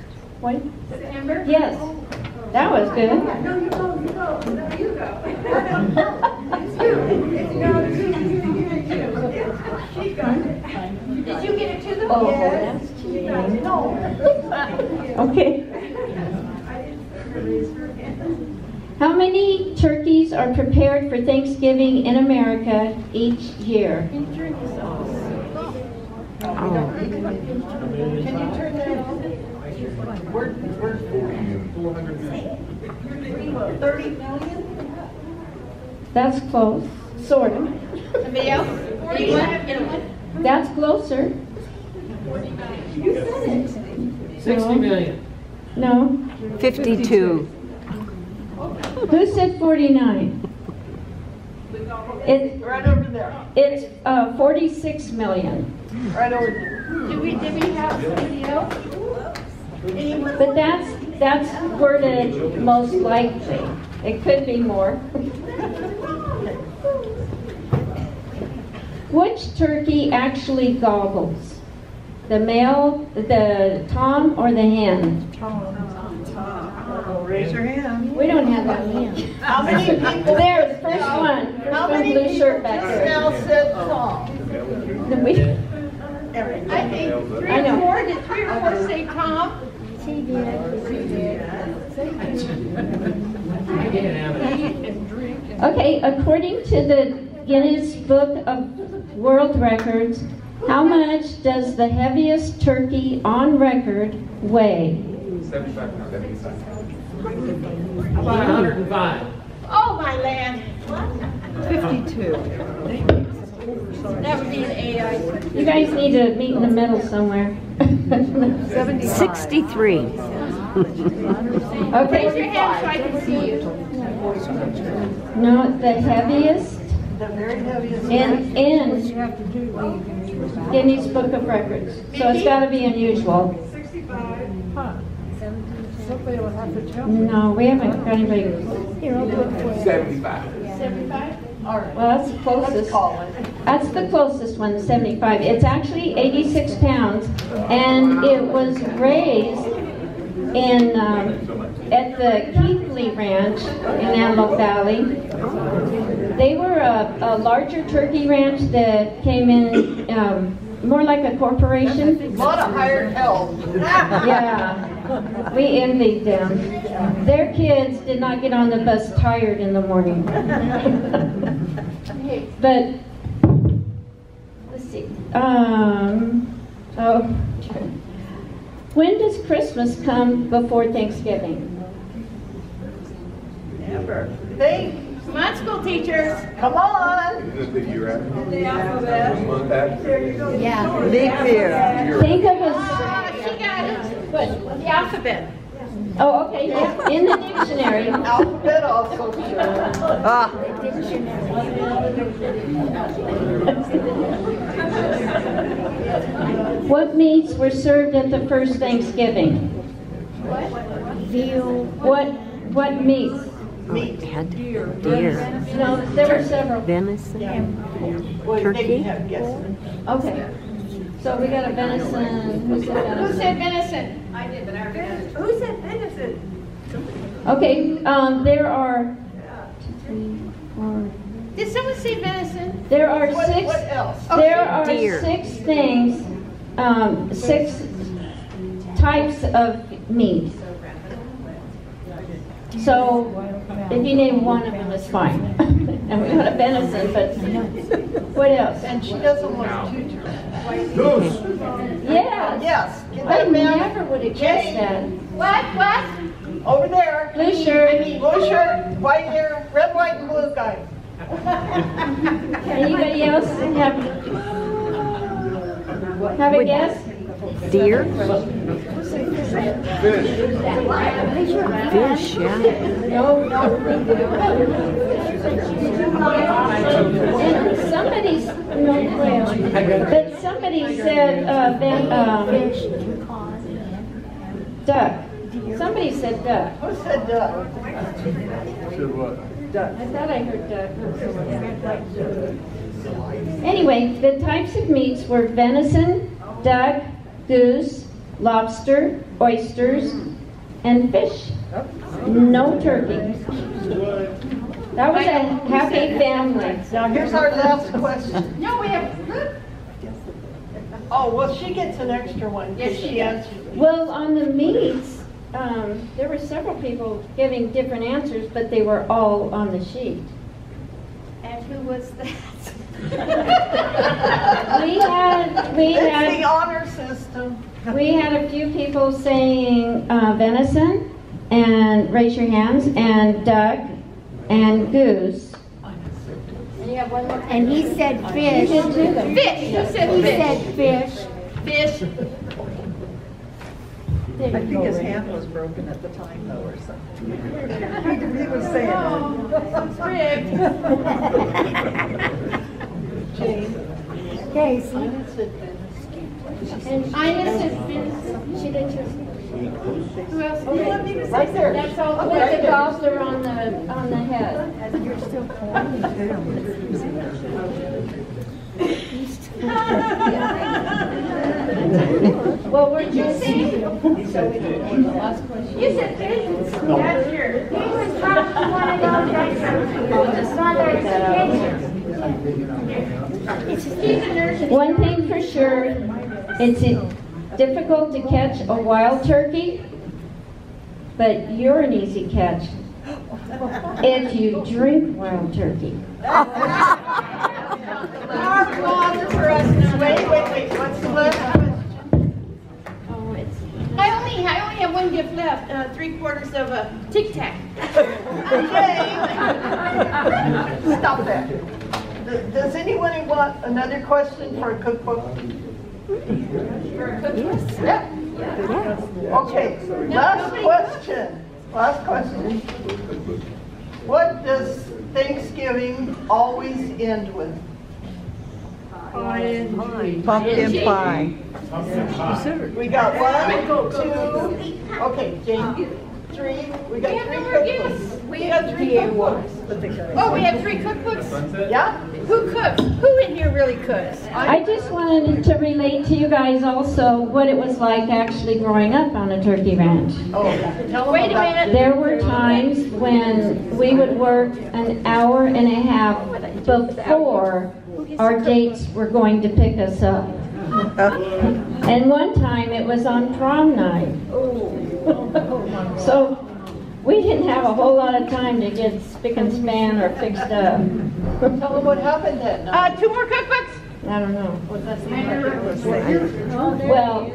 Speaker 5: What?
Speaker 4: September.
Speaker 5: Yes. That was good.
Speaker 4: No, you go. No, you go. It's you. She got it. Did you get it to them?
Speaker 5: Oh,
Speaker 6: Yes.
Speaker 5: that's cheating.
Speaker 6: No.
Speaker 5: Okay. How many turkeys are prepared for Thanksgiving in America each year?
Speaker 6: Can you turn that on? We're 30 million?
Speaker 5: That's close. Sort of.
Speaker 4: Somebody else? 41?
Speaker 5: That's closer.
Speaker 8: 60 million.
Speaker 5: No.
Speaker 7: 52.
Speaker 5: Who said 49?
Speaker 6: Right over there.
Speaker 5: It's 46 million.
Speaker 6: Right over there.
Speaker 4: Did we have somebody else?
Speaker 5: But that's worded most likely. It could be more. Which turkey actually gobbles? The male, the tom, or the hen?
Speaker 6: Raise your hand.
Speaker 5: We don't have that hen.
Speaker 6: How many people?
Speaker 5: There, the first one. First
Speaker 6: How
Speaker 5: one,
Speaker 6: many
Speaker 5: blue
Speaker 6: people
Speaker 5: shirt back
Speaker 6: just
Speaker 5: there.
Speaker 6: now said Tom?
Speaker 5: We-
Speaker 4: I think three
Speaker 5: I
Speaker 4: or
Speaker 5: know.
Speaker 4: four. Did 3 or 4 say Tom?
Speaker 5: Okay, according to the Guinness Book of World Records, how much does the heaviest turkey on record weigh?
Speaker 8: 75 pounds. About 105.
Speaker 4: Oh, my land.
Speaker 6: 52.
Speaker 4: That would be an AI.
Speaker 5: You guys need to meet in the middle somewhere.
Speaker 7: 63.
Speaker 4: Raise your
Speaker 5: Okay,
Speaker 4: hand so I can see you.
Speaker 5: no, the heaviest
Speaker 6: The very heaviest.
Speaker 5: in Guinness Book of Records. So it's got to be unusual.
Speaker 2: 65. Somebody will have to tell me.
Speaker 5: No, we haven't got anybody.
Speaker 8: 75.
Speaker 4: 75?
Speaker 6: All right.
Speaker 5: Well, that's the
Speaker 6: Let's
Speaker 5: closest.
Speaker 6: call it.
Speaker 5: That's the closest one, 75. It's actually 86 pounds, and it was raised in at the Keithley Ranch in Antelope Valley. They were a larger turkey ranch that came in more like a corporation.
Speaker 6: A lot of hired help.
Speaker 5: Yeah, we envied them. Their kids did not get on the bus tired in the morning. But let's see. When does Christmas come before Thanksgiving?
Speaker 6: Never. Think.
Speaker 4: Come on, school teachers.
Speaker 6: Come on.
Speaker 8: Is this the year after?
Speaker 6: The alphabet.
Speaker 8: Month after?
Speaker 7: Yeah. Leap year.
Speaker 5: Think of a
Speaker 4: She got it. What? The alphabet.
Speaker 5: Oh, okay, yeah, in the dictionary.
Speaker 6: Alphabet also, sure.
Speaker 5: What meats were served at the first Thanksgiving?
Speaker 9: Veal.
Speaker 5: What meats?
Speaker 9: Deer.
Speaker 5: No, there were several.
Speaker 9: Venison.
Speaker 6: Well,
Speaker 9: Turkey?
Speaker 6: they can have guesses.
Speaker 5: Okay. So we got a venison. Who said
Speaker 4: Who
Speaker 5: venison?
Speaker 4: said venison? I did, but I already got it.
Speaker 7: Who said venison?
Speaker 5: Okay, there are 2, 3, 4.
Speaker 4: Did someone say venison?
Speaker 5: There are
Speaker 6: What
Speaker 5: 6.
Speaker 6: else?
Speaker 5: There are
Speaker 9: Deer.
Speaker 5: 6 things. 6 types of meat. So if you name one of them, it's fine. And we got a venison, but what else?
Speaker 6: And she doesn't want to do
Speaker 5: Yes.
Speaker 6: Yes. Get
Speaker 5: I
Speaker 6: that man.
Speaker 5: never would have guessed that.
Speaker 4: What?
Speaker 6: Over there.
Speaker 5: Blue shirt.
Speaker 6: Blue shirt, white hair, red, white, and blue guy.
Speaker 5: Anybody else have a guess?
Speaker 9: Deer? Fish, yeah.
Speaker 5: No. And somebody, no, well, but somebody said, duck. Somebody said duck.
Speaker 6: Who said duck?
Speaker 5: I thought I heard duck. Anyway, the types of meats were venison, duck, goose, lobster, oysters, and fish. No turkey. That was a happy family.
Speaker 6: Now here's our last question.
Speaker 4: No, we have,
Speaker 6: Oh, well, she gets an extra one
Speaker 4: Yes,
Speaker 6: because
Speaker 4: she
Speaker 6: she
Speaker 4: does.
Speaker 6: answered.
Speaker 5: Well, on the meats, there were several people giving different answers, but they were all on the sheet.
Speaker 4: and who was that?
Speaker 6: It's the honor system.
Speaker 5: We had a few people saying venison, and raise your hands, and duck, and goose. And you have one more.
Speaker 9: And he said fish.
Speaker 5: You did too.
Speaker 4: Fish, who said
Speaker 9: He
Speaker 4: fish?
Speaker 9: said fish.
Speaker 4: Fish.
Speaker 3: I think his hand was broken at the time though, or something. He was saying it.
Speaker 9: Casey.
Speaker 5: And
Speaker 4: Ina said fish.
Speaker 5: she did too.
Speaker 4: Who else?
Speaker 3: Oh, you want me to say
Speaker 6: Right there.
Speaker 5: That's all with the gosler on the head.
Speaker 9: You're still
Speaker 5: Well, we're just saying. So we can take the last question.
Speaker 4: You said fish? That's yours.
Speaker 7: He was probably one of those that's
Speaker 4: He's a nurse.
Speaker 5: One thing for sure, it's difficult to catch a wild turkey, but you're an easy catch if you drink wild turkey.
Speaker 6: Wait. What's the last question?
Speaker 5: Oh, it's
Speaker 4: I only have one gift left, 3/4 of a Tic Tac.
Speaker 6: Stop that. Does anyone want another question for a cookbook?
Speaker 9: Yes.
Speaker 6: Yeah. Okay, last question. What does Thanksgiving always end with?
Speaker 3: Pumpkin pie.
Speaker 6: We got 1, 2, okay, Jane, 3, we got 3 cookbooks.
Speaker 4: We have 3 cookbooks. Oh, we have 3 cookbooks?
Speaker 6: Yeah?
Speaker 4: Who cooks? Who in here really cooks?
Speaker 5: I just wanted to relate to you guys also what it was like actually growing up on a turkey ranch.
Speaker 6: Oh, tell them
Speaker 4: Wait a
Speaker 6: about
Speaker 4: minute.
Speaker 5: There were times when we would work an hour and a half before our dates were going to pick us up. And one time it was on prom night. So we didn't have a whole lot of time to get spick and span or fixed up.
Speaker 6: Tell them what happened that night.
Speaker 4: 2 more cookbooks?
Speaker 5: I don't know. Well,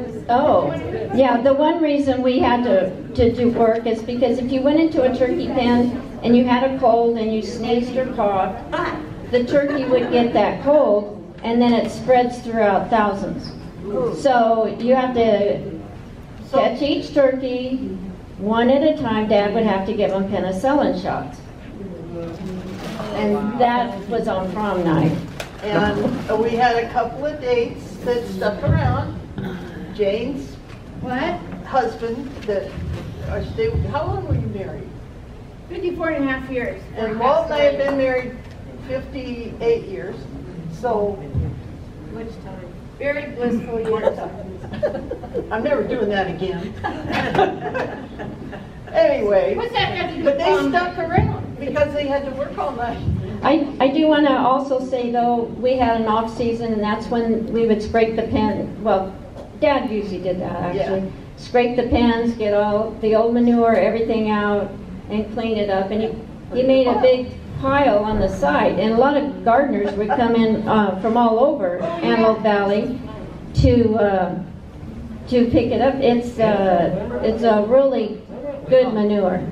Speaker 5: yeah, the one reason we had to do work is because if you went into a turkey pen and you had a cold and you sneezed or coughed, the turkey would get that cold and then it spreads throughout thousands. So you have to catch each turkey, one at a time, Dad would have to give them penicillin shots. And that was on prom night.
Speaker 6: And we had a couple of dates that stuck around. Jane's
Speaker 4: What?
Speaker 6: husband, how long were you married?
Speaker 4: 54 and a half years.
Speaker 6: And Walt and I have been married 58 years, so.
Speaker 4: Much time. Very blissful years.
Speaker 6: I'm never doing that again. Anyway.
Speaker 4: What's that got to do
Speaker 6: But
Speaker 4: with
Speaker 6: they
Speaker 4: prom?
Speaker 6: stuck around because they had to work all night.
Speaker 5: I do want to also say, though, we had an off season, and that's when we would scrape the pen. Well, Dad usually did that, actually.
Speaker 6: Yeah.
Speaker 5: Scrape the pens, get all the old manure, everything out, and clean it up. And he made a big pile on the side, and a lot of gardeners would come in from all over Antelope Valley to pick it up. It's a really good manure,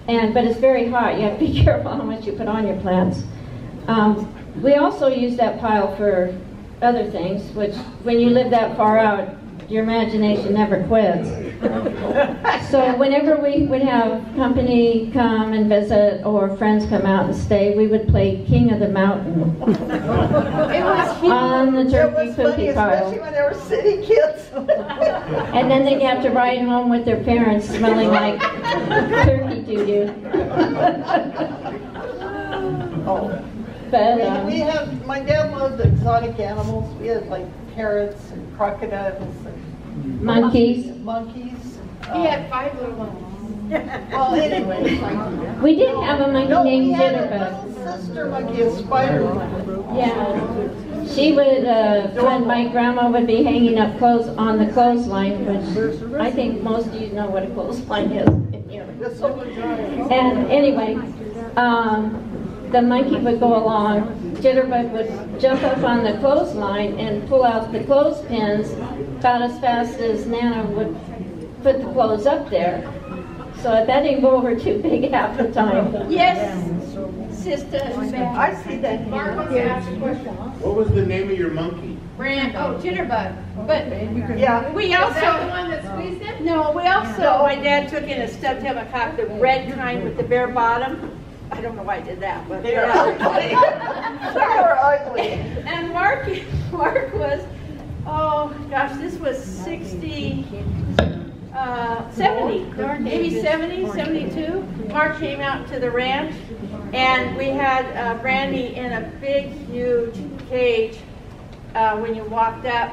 Speaker 5: but it's very hot. You have to be careful how much you put on your plants. We also use that pile for other things, which when you live that far out, your imagination never quits. So whenever we would have company come and visit or friends come out and stay, we would play King of the Mountain
Speaker 4: It was huge.
Speaker 5: on the
Speaker 6: It
Speaker 5: turkey
Speaker 6: was funny,
Speaker 5: cookie
Speaker 6: especially
Speaker 5: pile.
Speaker 6: when they were city kids.
Speaker 5: And then they'd have to ride home with their parents smelling like turkey doo-doo.
Speaker 6: Oh.
Speaker 5: But
Speaker 6: We have, my dad loved exotic animals. We had like parrots and crocodiles and
Speaker 5: monkeys.
Speaker 6: monkeys.
Speaker 4: He had 5 little ones.
Speaker 6: Well, anyway.
Speaker 5: We did have a monkey
Speaker 6: No, we
Speaker 5: named
Speaker 6: had a
Speaker 5: Jitterbug.
Speaker 6: little sister monkey, a spider monkey.
Speaker 5: Yeah. She would, when my grandma would be hanging up clothes on the clothesline, which I think most of you know what a clothesline is in here. And anyway, the monkey would go along, Jitterbug would jump up on the clothesline and pull out the clothespins about as fast as Nana would put the clothes up there. So that didn't go over too big half the time.
Speaker 4: Yes, sister.
Speaker 6: I see that
Speaker 4: Mark
Speaker 6: here.
Speaker 4: wants to ask a question.
Speaker 8: What was the name of your monkey?
Speaker 4: Jitterbug. But
Speaker 6: Yeah.
Speaker 4: we also.
Speaker 7: Is that the one that squeezed it?
Speaker 4: No, we also, my dad took in a stuffed Hemlock, the red kind with the bare bottom. I don't know why I did that, but.
Speaker 6: They are ugly. They are ugly.
Speaker 4: And Mark was, oh gosh, this was 70, maybe 70, 72. Mark came out to the ranch, and we had Brandy in a big, huge cage when you walked up,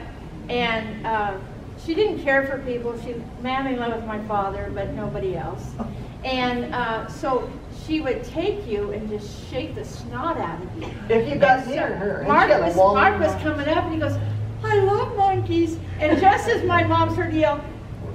Speaker 4: and she didn't care for people. She was madly in love with my father, but nobody else. And so she would take you and just shake the snot out of you.
Speaker 6: If you got near her. and
Speaker 4: Mark
Speaker 6: she had a long
Speaker 4: was
Speaker 6: arm.
Speaker 4: coming up and he goes, I love monkeys. And just as my mom started to yell,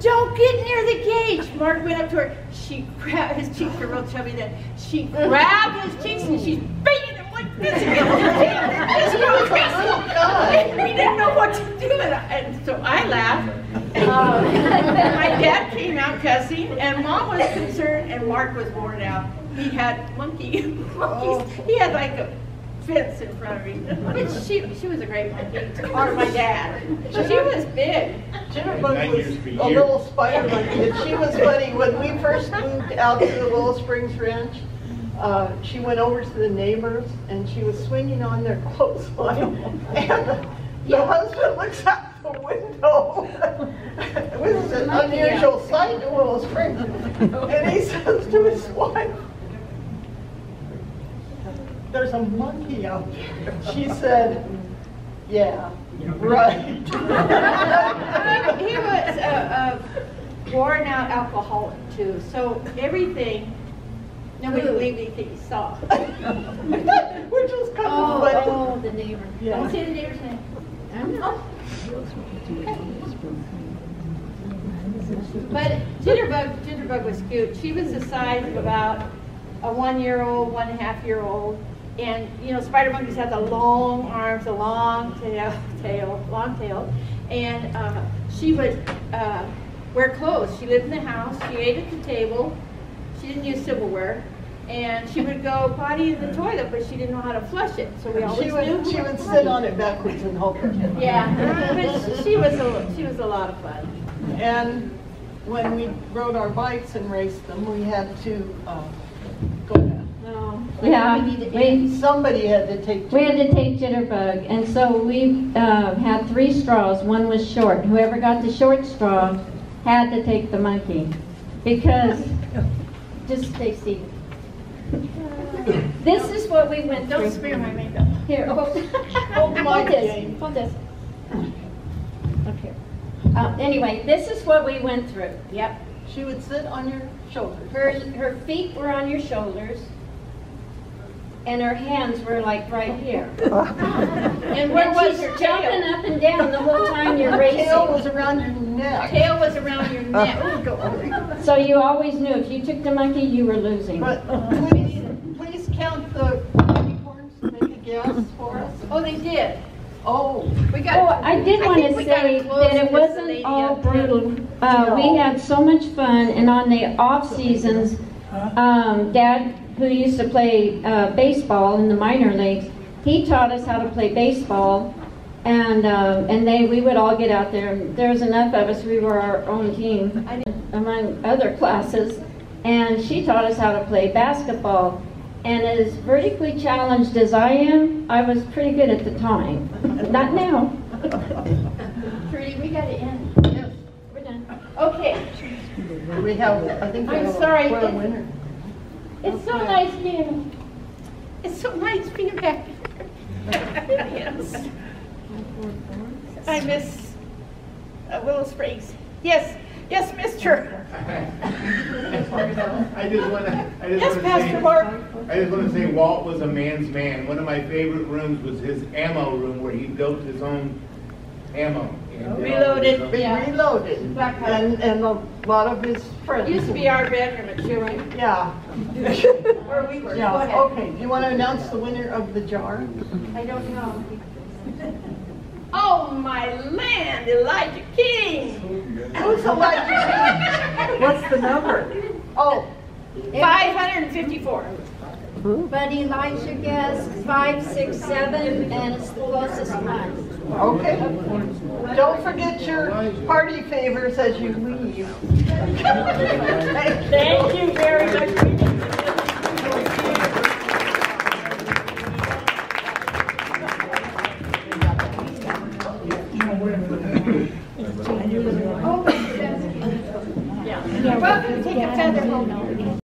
Speaker 4: don't get near the cage, Mark went up to her. She grabbed, his cheeks were real chubby then. She grabbed his cheeks and she's beating him like this against his teeth. This was crazy. We didn't know what to do. And so I laughed. My dad came out cussing and Mom was concerned and Mark was worn out. He had monkeys. He had like a fence in front of him. But she was a great monkey. Or my dad. She was big.
Speaker 6: Jitterbug was a little spider monkey. And she was funny. When we first moved out to the Willow Springs Ranch, she went over to the neighbors and she was swinging on their clothesline. And the husband looks out the window. It was an unusual sight in Willow Springs. And he says to his wife, there's a monkey out there. She said, yeah, right.
Speaker 4: He was a worn out alcoholic too, so everything, nobody believed anything he saw.
Speaker 6: Which was kind of funny.
Speaker 4: Oh, the neighbor.
Speaker 6: Yeah.
Speaker 4: Don't say the neighbor's name. But Jitterbug was cute. She was the size of about a 1-year-old, 1.5-year-old. And, you know, spider monkeys have the long arms, a long tail. And she would wear clothes. She lived in the house. She ate at the table. She didn't use silverware. And she would go potty in the toilet, but she didn't know how to flush it. So we always knew.
Speaker 6: She would sit on it backwards and hold it.
Speaker 4: Yeah, but she was a lot of fun.
Speaker 6: And when we rode our bikes and raced them, we had to, go down.
Speaker 5: Yeah,
Speaker 6: Somebody had to take.
Speaker 5: we had to take Jitterbug, and so we had 3 straws. One was short. Whoever got the short straw had to take the monkey, because just stay seated. This is what we went through.
Speaker 4: Don't smear my makeup.
Speaker 5: Here, hold
Speaker 6: my
Speaker 5: this.
Speaker 6: game.
Speaker 5: Hold this. Up here. Anyway, this is what we went through. Yep.
Speaker 6: She would sit on your shoulders.
Speaker 5: Her feet were on your shoulders, and her hands were like right here.
Speaker 4: And where was
Speaker 5: she's
Speaker 4: her
Speaker 5: jumping
Speaker 4: tail?
Speaker 5: up and down the whole time you're
Speaker 6: Tail was
Speaker 5: racing.
Speaker 6: around your neck.
Speaker 4: Tail was around your neck.
Speaker 5: So you always knew if you took the monkey, you were losing.
Speaker 6: But please count the unicorns, make a guess for us.
Speaker 4: Oh, they did.
Speaker 6: Oh,
Speaker 4: We got.
Speaker 5: Oh, I did want
Speaker 4: think
Speaker 5: to
Speaker 4: we got
Speaker 5: say
Speaker 4: a close
Speaker 5: that it
Speaker 4: with the
Speaker 5: wasn't
Speaker 4: lady
Speaker 5: all
Speaker 4: up there.
Speaker 5: brutal. We had so much fun, and on the off seasons, Dad, who used to play baseball in the minor leagues, he taught us how to play baseball, and we would all get out there. And there was enough of us; we were our own team, among other classes. And she taught us how to play basketball. And as vertically challenged as I am, I was pretty good at the time. Not now.
Speaker 4: Trudy, we got to end.
Speaker 6: yes.
Speaker 4: We're done. Okay.
Speaker 6: We have, I think we
Speaker 4: I'm
Speaker 6: have
Speaker 4: sorry.
Speaker 6: a winner.
Speaker 4: It's so nice being. It's so nice being back. Yes. I miss Willow Springs. Yes. Yes, Mr.
Speaker 8: I just want to.
Speaker 4: Yes, Pastor Mark.
Speaker 8: I just want to say Walt was a man's man. One of my favorite rooms was his ammo room, where he built his own ammo. And did all of his own-
Speaker 6: We reloaded, and a lot of his friends.
Speaker 4: Used to be our bedroom at Chewing.
Speaker 6: Yeah.
Speaker 4: Where we were. Go
Speaker 6: Yeah,
Speaker 4: ahead.
Speaker 6: okay. Do you want to announce the winner of the jar?
Speaker 4: I don't know. Oh, my land, Elijah King.
Speaker 6: Who's Elijah? What's the number? Oh,
Speaker 4: 554.
Speaker 5: But Elijah guessed 5, 6, 7, and it's the closest one.
Speaker 6: okay. Don't forget your party favors as you leave.
Speaker 1: Thank you very much.